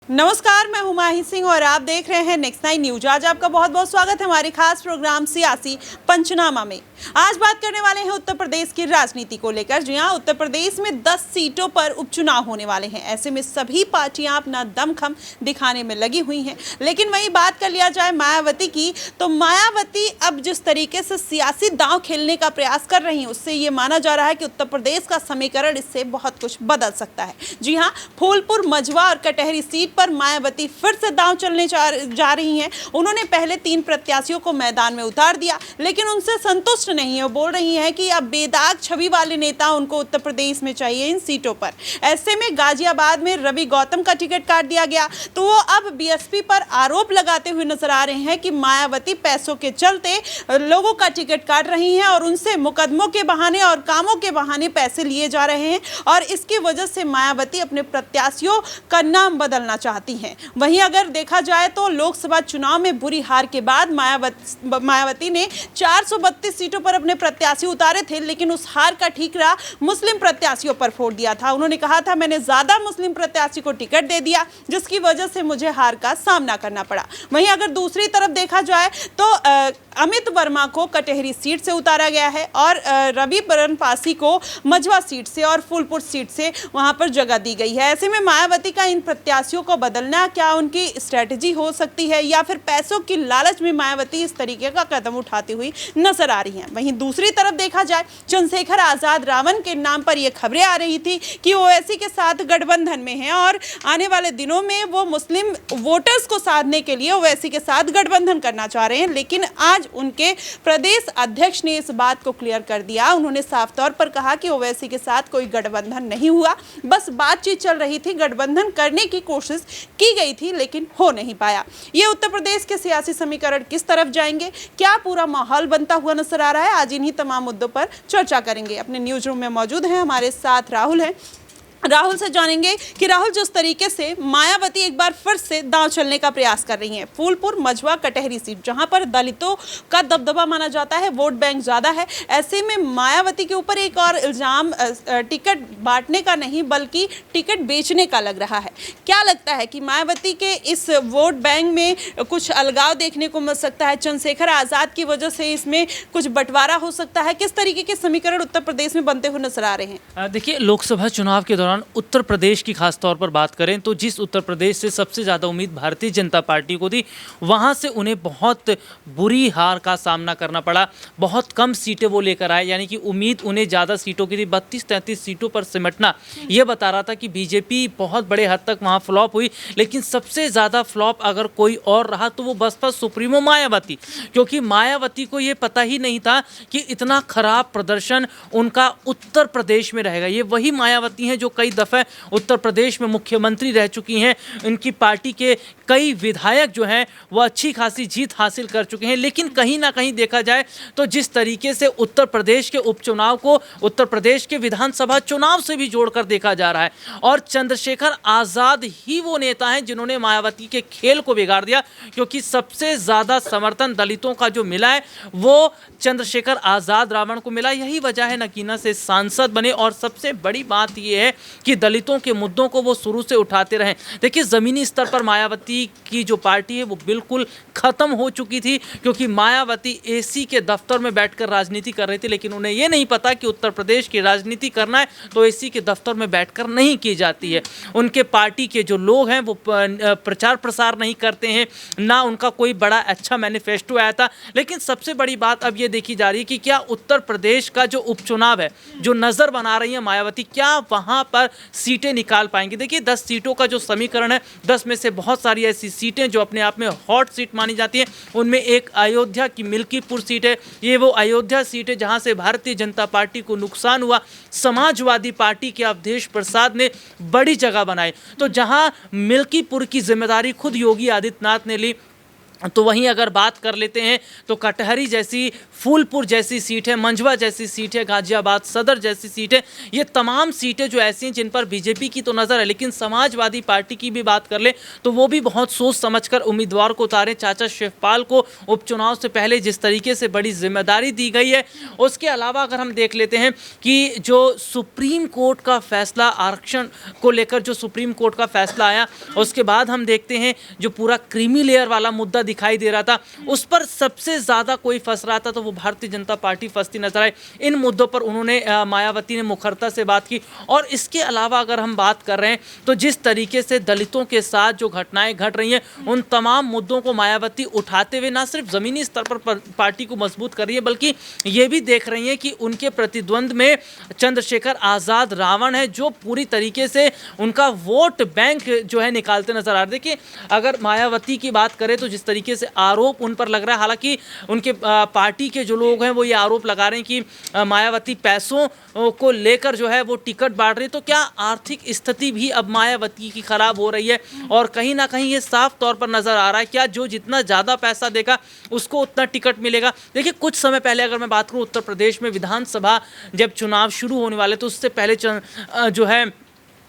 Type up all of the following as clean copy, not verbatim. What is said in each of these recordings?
नमस्कार, मैं हुमायूं सिंह और आप देख रहे हैं नेक्स्ट 9 न्यूज। आज आपका बहुत बहुत स्वागत है हमारे खास प्रोग्राम सियासी पंचनामा में। आज बात करने वाले हैं उत्तर प्रदेश की राजनीति को लेकर। जी हां, उत्तर प्रदेश में 10 सीटों पर उपचुनाव होने वाले हैं। ऐसे में सभी पार्टियां अपना दमखम दिखाने में लगी हुई हैं। लेकिन वहीं बात कर लिया जाए मायावती की, तो मायावती अब जिस तरीके से सियासी दांव खेलने का प्रयास कर रही हैं, उससे ये माना जा रहा है कि उत्तर प्रदेश का समीकरण इससे बहुत कुछ बदल सकता है। जी हाँ, फूलपुर, मझवा और कटहरी सीट पर मायावती फिर से दांव चलने जा रही हैं। उन्होंने पहले 3 प्रत्याशियों को मैदान में उतार दिया, लेकिन उनसे संतुष्ट नहीं है। वो बोल रही हैं कि अब बेदाग छवि वाले नेता उनको उत्तर प्रदेश में चाहिए इन सीटों पर। ऐसे में गाजियाबाद में रवि गौतम का टिकट काट दिया गया, तो वो अब बीएसपी पर आरोप लगाते हुए नजर आ रहे हैं कि मायावती पैसों के चलते लोगों का टिकट काट रही हैं और उनसे मुकदमों के बहाने और कामों के बहाने पैसे लिए जा रहे हैं, और इसकी वजह से मायावती अपने प्रत्याशियों का नाम बदलना चाहती हैं। वहीं अगर देखा जाए तो लोकसभा चुनाव में बुरी हार के बाद मायावती ने 432 सीटों पर अपने प्रत्याशी उतारे थे, लेकिन उस हार का ठीकरा मुस्लिम प्रत्याशियों पर फोड़ दिया था। उन्होंने कहा था, मैंने ज्यादा मुस्लिम प्रत्याशी को टिकट दे दिया, जिसकी वजह से मुझे हार का सामना करना पड़ा। वहीं अगर दूसरी तरफ देखा जाए तो अमित वर्मा को कटहरी सीट से उतारा गया है और रवि बरन पासी को मझवा सीट से और फूलपुर सीट से वहां पर जगह दी गई है। ऐसे में मायावती का इन प्रत्याशियों को बदलना क्या उनकी स्ट्रेटजी हो सकती है, या फिर पैसों की लालच में मायावती इस तरीके का कदम उठाती हुई नजर आ रही हैं। वहीं दूसरी तरफ देखा जाए, चंद्रशेखर आजाद रावण के नाम पर यह खबरें आ रही थी कि ओवैसी के साथ गठबंधन में है और आने वाले दिनों में वो मुस्लिम वोटर्स को साधने के लिए ओवैसी के साथ गठबंधन करना चाह रहे हैं। लेकिन आज उनके प्रदेश अध्यक्ष ने इस बात को क्लियर कर दिया। उन्होंने साफ तौर पर कहा कि ओवैसी के साथ कोई गठबंधन नहीं हुआ, बस बातचीत चल रही थी, गठबंधन करने की कोशिश की गई थी लेकिन हो नहीं पाया। ये उत्तर प्रदेश के सियासी समीकरण किस तरफ जाएंगे, क्या पूरा माहौल बनता हुआ नजर आ रहा है, आज इन्हीं तमाम मुद्दों पर चर्चा करेंगे। अपने न्यूज रूम में मौजूद हैं हमारे साथ राहुल हैं। राहुल से जानेंगे कि राहुल, जिस तरीके से मायावती एक बार फिर से दांव चलने का प्रयास कर रही हैं, फूलपुर, मझवा, कटहरी सीट जहां पर दलितों का दबदबा माना जाता है, वोट बैंक ज्यादा है, ऐसे में मायावती के ऊपर एक और इल्जाम टिकट बांटने का नहीं बल्कि टिकट बेचने का लग रहा है। क्या लगता है कि मायावती के इस वोट बैंक में कुछ अलगाव देखने को मिल सकता है, चंद्रशेखर आजाद की वजह से इसमें कुछ बंटवारा हो सकता है? किस तरीके के समीकरण उत्तर प्रदेश में बनते हुए नजर आ रहे हैं? देखिए, लोकसभा चुनाव के दौरान उत्तर प्रदेश की खास तौर पर बात करें तो जिस उत्तर प्रदेश से सबसे ज़्यादा उम्मीद भारतीय जनता पार्टी को थी, वहाँ से उन्हें बहुत बुरी हार का सामना करना पड़ा। बहुत कम सीटें वो लेकर आए, यानी कि उम्मीद उन्हें ज़्यादा सीटों की थी। 32-33 सीटों पर सिमटना ये बता रहा था कि बीजेपी बहुत बड़े हद तक वहाँ फ्लॉप हुई। लेकिन सबसे ज़्यादा फ्लॉप अगर कोई और रहा तो वो बसपा सुप्रीमो मायावती, क्योंकि मायावती को ये पता ही नहीं था कि इतना खराब प्रदर्शन उनका उत्तर प्रदेश में रहेगा। ये वही मायावती हैं जो कई दफ़े उत्तर प्रदेश में मुख्यमंत्री रह चुकी हैं। इनकी पार्टी के कई विधायक जो हैं वो अच्छी खासी जीत हासिल कर चुके हैं। लेकिन कहीं ना कहीं देखा जाए तो जिस तरीके से उत्तर प्रदेश के उपचुनाव को उत्तर प्रदेश के विधानसभा चुनाव से भी जोड़कर देखा जा रहा है, और चंद्रशेखर आज़ाद ही वो नेता हैं जिन्होंने मायावती के खेल को बिगाड़ दिया, क्योंकि सबसे ज़्यादा समर्थन दलितों का जो मिला है वो चंद्रशेखर आज़ाद रावण को मिला। यही वजह है नगीना से सांसद बने, और सबसे बड़ी बात ये है कि दलितों के मुद्दों को वो शुरू से उठाते रहे। देखिए, ज़मीनी स्तर पर मायावती की जो पार्टी है वो बिल्कुल ख़त्म हो चुकी थी, क्योंकि मायावती एसी के दफ्तर में बैठकर राजनीति कर रही थी। लेकिन उन्हें ये नहीं पता कि उत्तर प्रदेश की राजनीति करना है तो एसी के दफ्तर में बैठकर नहीं की जाती है। उनके पार्टी के जो लोग हैं वो प्रचार प्रसार नहीं करते हैं, ना उनका कोई बड़ा अच्छा मैनिफेस्टो आया था। लेकिन सबसे बड़ी बात अब ये देखी जा रही है कि क्या उत्तर प्रदेश का जो उपचुनाव है, जो नज़र बना रही है मायावती, क्या वहाँ पर सीटें निकाल पाएंगे? देखिए, 10 सीटों का जो समीकरण है, 10 में से बहुत सारी ऐसी सीटें जो अपने आप में हॉट सीट मानी जाती हैं। उनमें एक अयोध्या की मिल्कीपुर सीट है। ये वो अयोध्या सीट है जहां से भारतीय जनता पार्टी को नुकसान हुआ। समाजवादी पार्टी के अवधेश प्रसाद ने बड़ी जगह बनाई, तो जहां मिल्कीपुर की जिम्मेदारी खुद योगी आदित्यनाथ ने ली, तो वहीं अगर बात कर लेते हैं तो कटहरी जैसी, फूलपुर जैसी सीट है, मंझवा जैसी सीट है, गाजियाबाद सदर जैसी सीट है, ये तमाम सीटें जो ऐसी हैं जिन पर बीजेपी की तो नज़र है, लेकिन समाजवादी पार्टी की भी बात कर ले तो वो भी बहुत सोच समझकर उम्मीदवार को उतारे। चाचा शिवपाल को उपचुनाव से पहले जिस तरीके से बड़ी जिम्मेदारी दी गई है, उसके अलावा अगर हम देख लेते हैं कि जो सुप्रीम कोर्ट का फैसला आरक्षण को लेकर, जो सुप्रीम कोर्ट का फैसला आया, उसके बाद हम देखते हैं जो पूरा क्रीमी लेयर वाला मुद्दा दिखाई दे रहा था, उस पर सबसे ज़्यादा कोई फंस रहा था तो वो भारतीय जनता पार्टी फंसती नजर आई। इन मुद्दों पर उन्होंने मायावती ने मुखरता से बात की। और इसके अलावा अगर हम बात कर रहे हैं तो जिस तरीके से दलितों के साथ जो घटनाएं घट रही हैं, उन तमाम मुद्दों को मायावती उठाते हुए ना सिर्फ ज़मीनी स्तर पर पार्टी को मजबूत कर रही है, बल्कि ये भी देख रही है कि उनके प्रतिद्वंद में चंद्रशेखर आज़ाद रावण है, जो पूरी तरीके से उनका वोट बैंक जो है निकालते नजर आ रहे। देखिए, अगर मायावती की बात करें तो जिस तरीके से आरोप उन पर लग रहा है, हालांकि उनके पार्टी के जो लोग हैं वो ये आरोप लगा रहे हैं कि मायावती पैसों को लेकर जो है वो टिकट बांट रही है, तो क्या आर्थिक स्थिति भी अब मायावती की खराब हो रही है? और कहीं ना कहीं ये साफ तौर पर नजर आ रहा है, क्या जो जितना ज़्यादा पैसा देगा उसको उतना टिकट मिलेगा? देखिए, कुछ समय पहले अगर मैं बात करूँ, उत्तर प्रदेश में विधानसभा जब चुनाव शुरू होने वाले तो उससे पहले जो है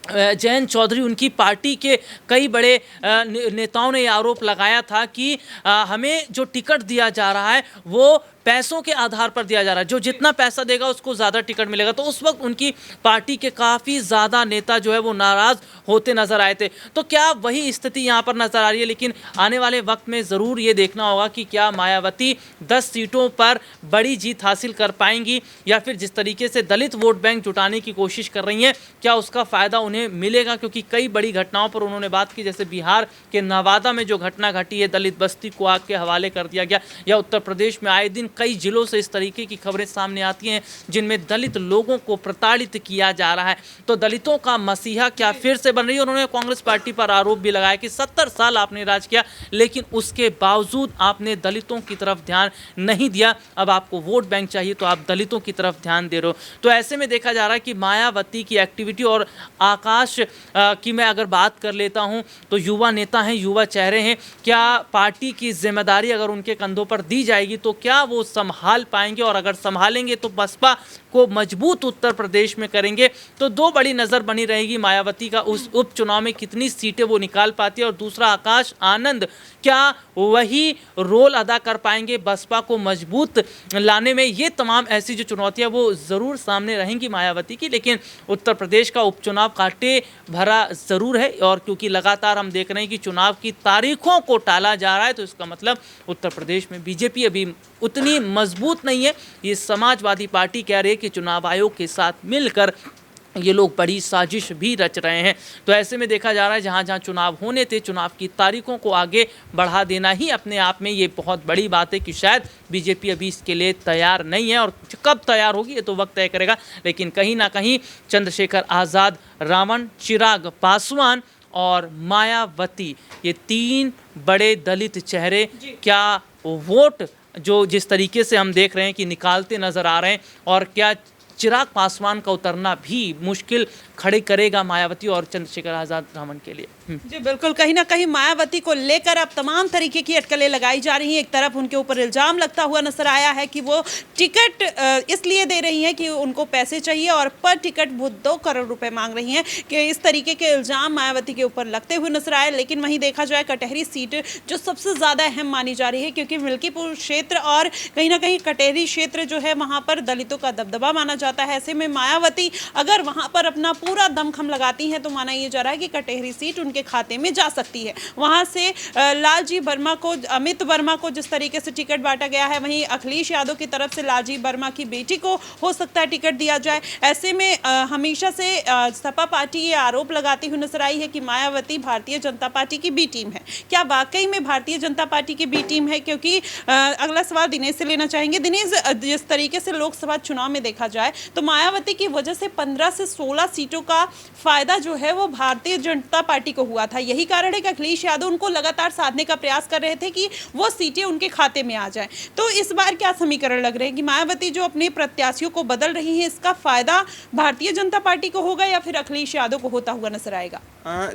जयंत चौधरी, उनकी पार्टी के कई बड़े नेताओं ने ये आरोप लगाया था कि हमें जो टिकट दिया जा रहा है वो पैसों के आधार पर दिया जा रहा है, जो जितना पैसा देगा उसको ज़्यादा टिकट मिलेगा। तो उस वक्त उनकी पार्टी के काफ़ी ज़्यादा नेता जो है वो नाराज़ होते नज़र आए थे। तो क्या वही स्थिति यहाँ पर नज़र आ रही है? लेकिन आने वाले वक्त में ज़रूर ये देखना होगा कि क्या मायावती 10 सीटों पर बड़ी जीत हासिल कर पाएंगी, या फिर जिस तरीके से दलित वोट बैंक जुटाने की कोशिश कर रही हैं, क्या उसका फ़ायदा उन्हें मिलेगा? क्योंकि कई बड़ी घटनाओं पर उन्होंने बात की, जैसे बिहार के नवादा में जो घटना घटी है, दलित बस्ती को आग के हवाले कर दिया गया, या उत्तर प्रदेश में आए दिन कई जिलों से इस तरीके की खबरें सामने आती हैं जिनमें दलित लोगों को प्रताड़ित किया जा रहा है। तो दलितों का मसीहा क्या फिर से बन रही है? उन्होंने कांग्रेस पार्टी पर आरोप भी लगाया कि 70 साल आपने राज किया, लेकिन उसके बावजूद आपने दलितों की तरफ ध्यान नहीं दिया। अब आपको वोट बैंक चाहिए तो आप दलितों की तरफ ध्यान दे रहे हो। तो ऐसे में देखा जा रहा है कि मायावती की एक्टिविटी, और आकाश की मैं अगर बात कर लेता हूं तो युवा नेता हैं, युवा चेहरे हैं, क्या पार्टी की जिम्मेदारी अगर उनके कंधों पर दी जाएगी तो क्या वो संभाल पाएंगे? और अगर संभालेंगे तो बसपा को मजबूत उत्तर प्रदेश में करेंगे। तो दो बड़ी नज़र बनी रहेगी मायावती का उस उपचुनाव में कितनी सीटें वो निकाल पाती है, और दूसरा आकाश आनंद क्या वही रोल अदा कर पाएंगे बसपा को मजबूत लाने में? ये तमाम ऐसी जो चुनौतियां वो ज़रूर सामने रहेंगी मायावती की। लेकिन उत्तर प्रदेश का उपचुनाव कांटे भरा ज़रूर है, और क्योंकि लगातार हम देख रहे हैं कि चुनाव की तारीखों को टाला जा रहा है, तो इसका मतलब उत्तर प्रदेश में बीजेपी अभी उतनी मजबूत नहीं है। ये समाजवादी पार्टी कह रही है कि चुनाव आयोग के साथ मिलकर ये लोग बड़ी साजिश भी रच रहे हैं। तो ऐसे में देखा जा रहा है जहाँ जहाँ चुनाव होने थे, चुनाव की तारीखों को आगे बढ़ा देना ही अपने आप में ये बहुत बड़ी बात है कि शायद बीजेपी अभी इसके लिए तैयार नहीं है, और कब तैयार होगी ये तो वक्त तय करेगा। लेकिन कहीं ना कहीं चंद्रशेखर आज़ाद रावण, चिराग पासवान और मायावती, ये 3 बड़े दलित चेहरे क्या वोट जो जिस तरीके से हम देख रहे हैं कि निकालते नज़र आ रहे हैं, और क्या चिराग पासवान का उतरना भी मुश्किल खड़े करेगा मायावती और चंद्रशेखर आज़ाद रावण के लिए? जी बिल्कुल, कहीं ना कहीं मायावती को लेकर अब तमाम तरीके की अटकलें लगाई जा रही हैं। एक तरफ उनके ऊपर इल्ज़ाम लगता हुआ नजर आया है कि वो टिकट इसलिए दे रही हैं कि उनको पैसे चाहिए, और पर टिकट वो 2 करोड़ रुपए मांग रही हैं, कि इस तरीके के इल्ज़ाम मायावती के ऊपर लगते हुए नजर आए। लेकिन वहीं देखा जाए कटहरी सीट जो सबसे ज़्यादा अहम मानी जा रही है, क्योंकि मिल्कीपुर क्षेत्र और कहीं ना कहीं कटहरी क्षेत्र जो है वहाँ पर दलितों का दबदबा माना जाता है। ऐसे में मायावती अगर वहाँ पर अपना पूरा दमखम लगाती हैं तो माना ये जा रहा है कि कटहरी सीट उनके खाते में जा सकती है। वहाँ से लालजी वर्मा को, अमित वर्मा को जिस तरीके से टिकट बांटा गया है, वहीं अखिलेश यादव की तरफ से लालजी वर्मा की बेटी को हो सकता है टिकट दिया जाए। ऐसे में हमेशा से सपा पार्टी ये आरोप लगाती हुई नजर आई है कि मायावती भारतीय जनता पार्टी की बी टीम है। क्या वाकई में भारतीय जनता पार्टी की बी टीम है? क्योंकि अगला सवाल दिनेश से लेना चाहेंगे। दिनेश, जिस तरीके से लोकसभा चुनाव में देखा जाए तो मायावती की वजह से 15 से 16 सीटों सीटों का फायदा जो है वो भारतीय जनता पार्टी को हुआ था। यही कारण है कि अखिलेश यादव उनको लगातार साधने का प्रयास कर रहे थे कि वो सीटें उनके खाते में आ जाएं। तो इस बार क्या समीकरण लग रहे हैं कि मायावती जो अपने प्रत्याशियों को बदल रही है, इसका फायदा भारतीय जनता पार्टी को होगा या फिर अखिलेश यादव को होता हुआ नजर आएगा?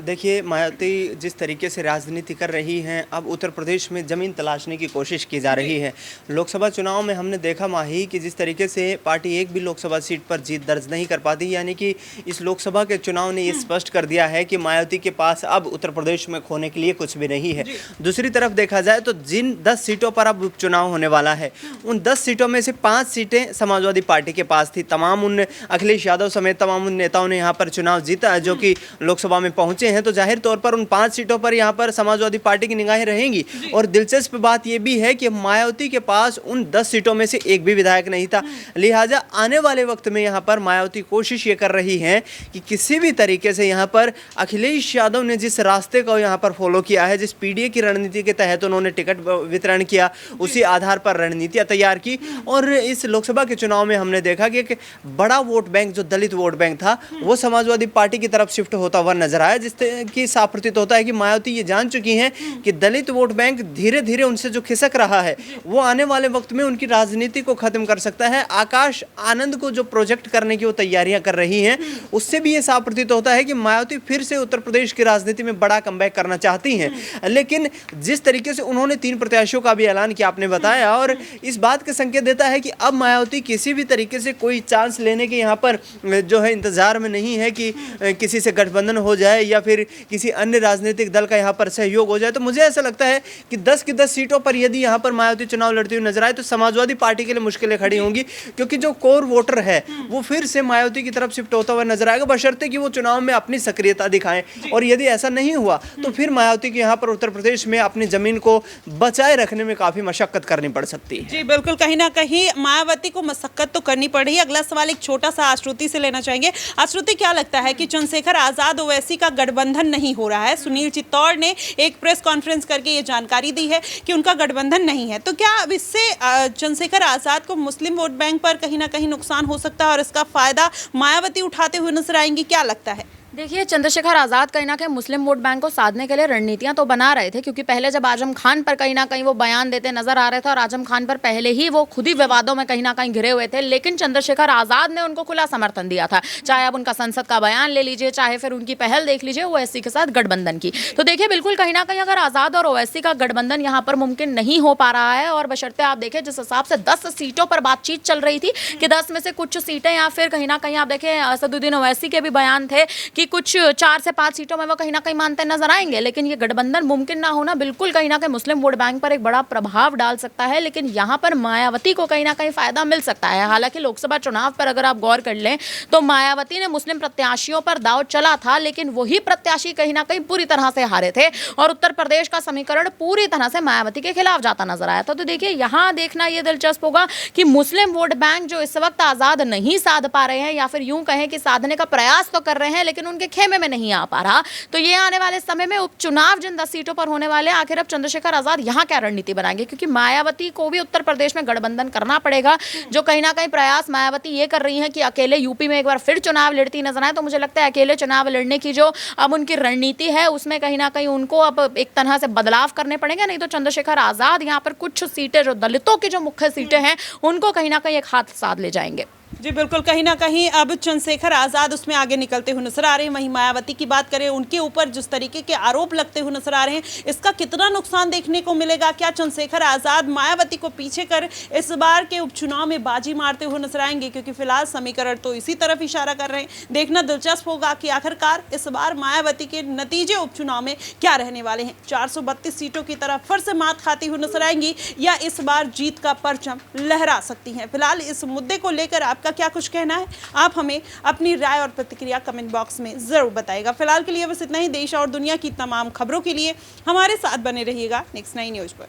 देखिए, मायावती जिस तरीके से राजनीति कर रही हैं, अब उत्तर प्रदेश में ज़मीन तलाशने की कोशिश की जा रही है। लोकसभा चुनाव में हमने देखा माही कि जिस तरीके से पार्टी एक भी लोकसभा सीट पर जीत दर्ज नहीं कर पाती, यानी कि इस लोकसभा के चुनाव ने ये स्पष्ट कर दिया है कि मायावती के पास अब उत्तर प्रदेश में खोने के लिए कुछ भी नहीं है। दूसरी तरफ देखा जाए तो जिन 10 सीटों पर अब उपचुनाव होने वाला है, उन 10 सीटों में से 5 सीटें समाजवादी पार्टी के पास थी। तमाम उन अखिलेश यादव समेत तमाम उन नेताओं ने यहाँ पर चुनाव जीता है जो कि लोकसभा में पहुंचे हैं, तो जाहिर तौर पर उन 5 सीटों पर यहाँ पर समाजवादी पार्टी की निगाहें रहेंगी। और दिलचस्प बात यह भी है कि मायावती के पास उन 10 सीटों में से एक भी विधायक नहीं था। लिहाजा आने वाले वक्त में यहाँ पर मायावती कोशिश ये कर रही है कि किसी भी तरीके से यहाँ पर अखिलेश यादव ने जिस रास्ते को यहाँ पर फॉलो किया है, जिस पीडीए की रणनीति के तहत उन्होंने टिकट वितरण किया, उसी आधार पर रणनीतियाँ तैयार की। और इस लोकसभा के चुनाव में हमने देखा कि एक बड़ा वोट बैंक जो दलित वोट बैंक था वो समाजवादी पार्टी की तरफ शिफ्ट होता हुआ नजर आया, जिसकी साफ प्रतीत होता है कि मायावती ये जान चुकी हैं कि दलित वोट बैंक धीरे धीरे उनसे जो खिसक रहा है वो आने वाले वक्त में उनकी राजनीति को खत्म कर सकता है। आकाश आनंद को जो प्रोजेक्ट करने की वो तैयारियां कर रही हैं, उससे भी ये साफ प्रतीत होता है कि मायावती फिर से उत्तर प्रदेश की राजनीति में बड़ा कमबैक करना चाहती हैं। लेकिन जिस तरीके से उन्होंने 3 प्रत्याशियों का भी ऐलान किया, आपने बताया, और इस बात का संकेत देता है कि अब मायावती किसी भी तरीके से कोई चांस लेने के यहाँ पर जो है इंतजार में नहीं है कि किसी से गठबंधन हो जाए या फिर किसी अन्य राजनीतिक दल का यहाँ पर सहयोग हो जाए। तो मुझे ऐसा लगता है कि 10 की 10 सीटों पर यदि यहाँ पर मायावती चुनाव लड़ती हुई नजर आए तो समाजवादी पार्टी के लिए मुश्किलें खड़ी होंगी, क्योंकि जो कोर वोटर है वो फिर से मायावती की तरफ शिफ्ट होता हुआ नजर आएगा, बशर्ते कि वो चुनाव में अपनी सक्रियता दिखाएं। और यदि ऐसा नहीं हुआ तो फिर मायावती के यहाँ पर उत्तर प्रदेश में अपनी जमीन को बचाए रखने में काफी मशक्कत करनी पड़ सकती है। जी बिल्कुल, कहीं ना कहीं मायावती को मशक्कत तो करनी पड़ रही है। अगला सवाल एक छोटा सा आश्रुति से लेना चाहेंगे। आश्रुति, क्या लगता है कि चंद्रशेखर आजाद ओवैसी का गठबंधन नहीं हो रहा है? सुनील चित्तौड़ ने एक प्रेस कॉन्फ्रेंस करके ये जानकारी दी है कि उनका गठबंधन नहीं है। तो क्या अब इससे चंद्रशेखर आजाद को मुस्लिम वोट बैंक पर कहीं ना कहीं नुकसान हो सकता है और इसका फायदा मायावती उठाते हुए नजर आएंगी? क्या लगता है? देखिए, चंद्रशेखर आज़ाद कहीं ना कहीं मुस्लिम वोट बैंक को साधने के लिए रणनीतियां तो बना रहे थे, क्योंकि पहले जब आजम खान पर कहीं ना कहीं वो बयान देते नजर आ रहे थे और आजम खान पर पहले ही वो खुद ही विवादों में कहीं ना कहीं घिरे हुए थे, लेकिन चंद्रशेखर आज़ाद ने उनको खुला समर्थन दिया था। चाहे अब उनका संसद का बयान ले लीजिए, चाहे फिर उनकी पहल देख लीजिए ओवैसी के साथ गठबंधन की। तो देखिए, बिल्कुल कहीं ना कहीं अगर आज़ाद और ओवैसी का गठबंधन यहाँ पर मुमकिन नहीं हो पा रहा है, और बशर्ते आप देखें जिस हिसाब से 10 सीटों पर बातचीत चल रही थी कि 10 में से कुछ सीटें या फिर कहीं ना कहीं आप देखें असदुद्दीन ओवैसी के भी बयान थे कि कुछ 4 से 5 सीटों में वो कहीं ना कहीं मानते नजर आएंगे, लेकिन ये गठबंधन मुमकिन ना होना बिल्कुल कहीं ना कहीं मुस्लिम वोट बैंक पर एक बड़ा प्रभाव डाल सकता है। लेकिन यहाँ पर मायावती को कहीं ना कहीं फायदा मिल सकता है। हालांकि लोकसभा चुनाव पर अगर आप गौर कर लें तो मायावती ने मुस्लिम प्रत्याशियों पर दांव चला था, लेकिन वही प्रत्याशी कहीं ना कहीं पूरी तरह से हारे थे और उत्तर प्रदेश का समीकरण पूरी तरह से मायावती के खिलाफ जाता नजर आया था। तो देखिए, यहाँ देखना यह दिलचस्प होगा कि मुस्लिम वोट बैंक जो इस वक्त आजाद नहीं साध पा रहे हैं, या फिर यूं कहें कि साधने का प्रयास तो कर रहे हैं लेकिन उनके खेमे में नहीं आ पा रहा, तो ये आने वाले समय में उपचुनाव जिन 10 सीटों पर होने वाले, आखिर अब चंद्रशेखर आजाद यहाँ क्या रणनीति बनाएंगे, क्योंकि मायावती को भी उत्तर प्रदेश में गठबंधन करना पड़ेगा। जो कहीं ना कहीं प्रयास मायावती ये कर रही हैं कि अकेले यूपी में एक बार फिर चुनाव लड़ती नजर आए, तो मुझे लगता है अकेले चुनाव लड़ने की जो अब उनकी रणनीति है उसमें कहीं ना कहीं उनको अब एक तरह से बदलाव करने पड़ेंगे। नहीं तो चंद्रशेखर आजाद यहाँ पर कुछ सीटें जो दलितों की जो मुख्य सीटें हैं उनको कहीं ना कहीं एक हाथ साध ले जाएंगे। जी बिल्कुल, कहीं ना कहीं अब चंद्रशेखर आजाद उसमें आगे निकलते हुए नजर आ रहे हैं। वहीं मायावती की बात करें, उनके ऊपर जिस तरीके के आरोप लगते हुए नजर आ रहे हैं, इसका कितना नुकसान देखने को मिलेगा? क्या चंद्रशेखर आजाद मायावती को पीछे कर इस बार के उपचुनाव में बाजी मारते हुए नजर आएंगे? क्योंकि फिलहाल समीकरण तो इसी तरफ इशारा कर रहे हैं। देखना दिलचस्प होगा कि आखिरकार इस बार मायावती के नतीजे उपचुनाव में क्या रहने वाले हैं। 432 सीटों की तरफ फिर से मात खाती हुई नजर आएंगी या इस बार जीत का परचम लहरा सकती हैं? फिलहाल इस मुद्दे को लेकर आपका क्या कुछ कहना है? आप हमें अपनी राय और प्रतिक्रिया कमेंट बॉक्स में जरूर बताइएगा। फिलहाल के लिए बस इतना ही। देश और दुनिया की तमाम खबरों के लिए हमारे साथ बने रहिएगा नेक्स्ट 9 न्यूज पर।